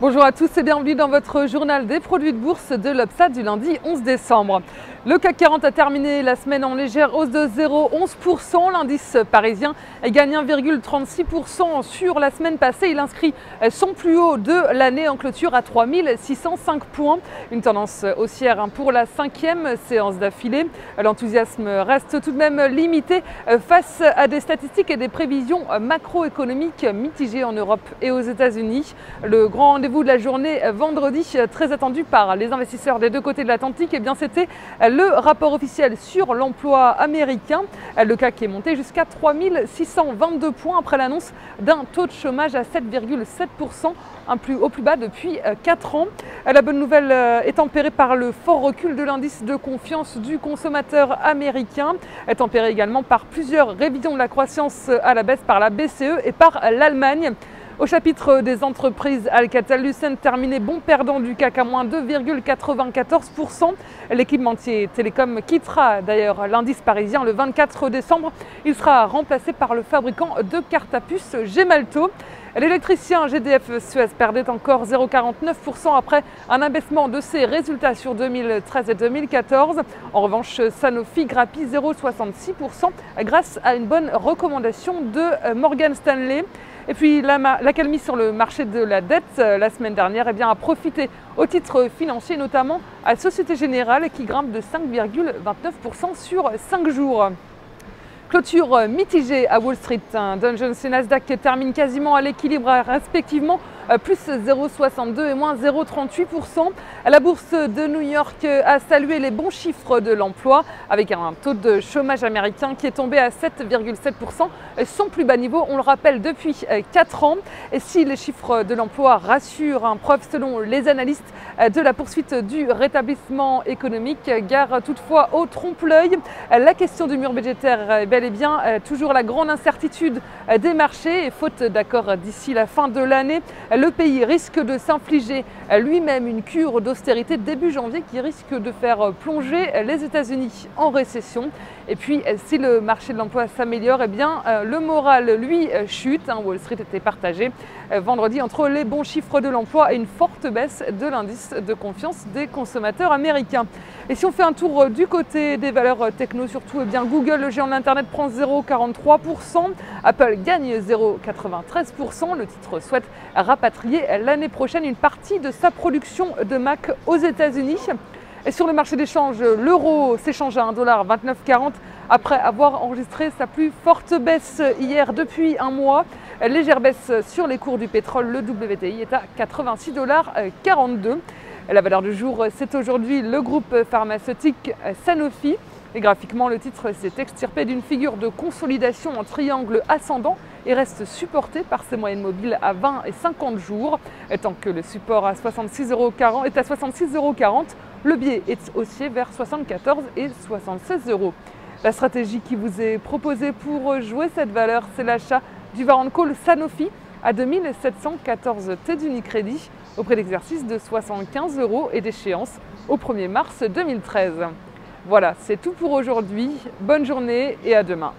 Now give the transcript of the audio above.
Bonjour à tous et bienvenue dans votre journal des produits de bourse de l'Obsa du lundi 11 décembre. Le CAC 40 a terminé la semaine en légère hausse de 0,11%. L'indice parisien gagne 1,36% sur la semaine passée. Il inscrit son plus haut de l'année en clôture à 3605 points. Une tendance haussière pour la cinquième séance d'affilée. L'enthousiasme reste tout de même limité face à des statistiques et des prévisions macroéconomiques mitigées en Europe et aux États-Unis. Le grand rendez-vous de la journée vendredi, très attendu par les investisseurs des deux côtés de l'Atlantique, eh bien c'était le rapport officiel sur l'emploi américain. Le CAC est monté jusqu'à 3622 points après l'annonce d'un taux de chômage à 7,7%, au plus bas depuis 4 ans. La bonne nouvelle est tempérée par le fort recul de l'indice de confiance du consommateur américain, tempéré également par plusieurs révisions de la croissance à la baisse par la BCE et par l'Allemagne. Au chapitre des entreprises, Alcatel-Lucent terminé bon perdant du CAC à moins 2,94%. L'équipementier télécom quittera d'ailleurs l'indice parisien le 24 décembre. Il sera remplacé par le fabricant de cartes à puce Gemalto. L'électricien GDF Suez perdait encore 0,49% après un abaissement de ses résultats sur 2013 et 2014. En revanche, Sanofi grappille 0,66% grâce à une bonne recommandation de Morgan Stanley. Et puis l'accalmie sur le marché de la dette la semaine dernière a profité au titre financier, notamment à Société Générale qui grimpe de 5,29% sur 5 jours. Clôture mitigée à Wall Street. Dow Jones et Nasdaq terminent quasiment à l'équilibre respectivement, plus 0,62 et moins 0,38%. La bourse de New York a salué les bons chiffres de l'emploi avec un taux de chômage américain qui est tombé à 7,7%, son plus bas niveau, on le rappelle, depuis 4 ans. Et si les chiffres de l'emploi rassurent, preuve selon les analystes de la poursuite du rétablissement économique, gare toutefois au trompe-l'œil. La question du mur budgétaire est bel et bien toujours la grande incertitude des marchés et faute d'accord d'ici la fin de l'année, le pays risque de s'infliger lui-même une cure d'austérité début janvier qui risque de faire plonger les États-Unis en récession. Et puis, si le marché de l'emploi s'améliore, eh bien, le moral, lui, chute. Wall Street était partagé vendredi entre les bons chiffres de l'emploi et une forte baisse de l'indice de confiance des consommateurs américains. Et si on fait un tour du côté des valeurs techno, surtout, eh bien, Google, le géant de l'Internet, prend 0,43%. Apple gagne 0,93%. Le titre souhaite rapatrier l'année prochaine une partie de sa production de Mac aux États-Unis. Et sur le marché d'échange, l'euro s'échange à 1,2940 $ après avoir enregistré sa plus forte baisse hier depuis un mois. Légère baisse sur les cours du pétrole, le WTI est à 86,42 $. La valeur du jour, c'est aujourd'hui le groupe pharmaceutique Sanofi. Et graphiquement, le titre s'est extirpé d'une figure de consolidation en triangle ascendant et reste supporté par ses moyennes mobiles à 20 et 50 jours. Tant que le support à 66,40 € est à 66,40 €, le biais est haussier vers 74 et 76 €. La stratégie qui vous est proposée pour jouer cette valeur, c'est l'achat du Warrant Call Sanofi à 2714 T d'Unicredit au prix d'exercice de 75 € et d'échéance au 1er mars 2013. Voilà, c'est tout pour aujourd'hui. Bonne journée et à demain.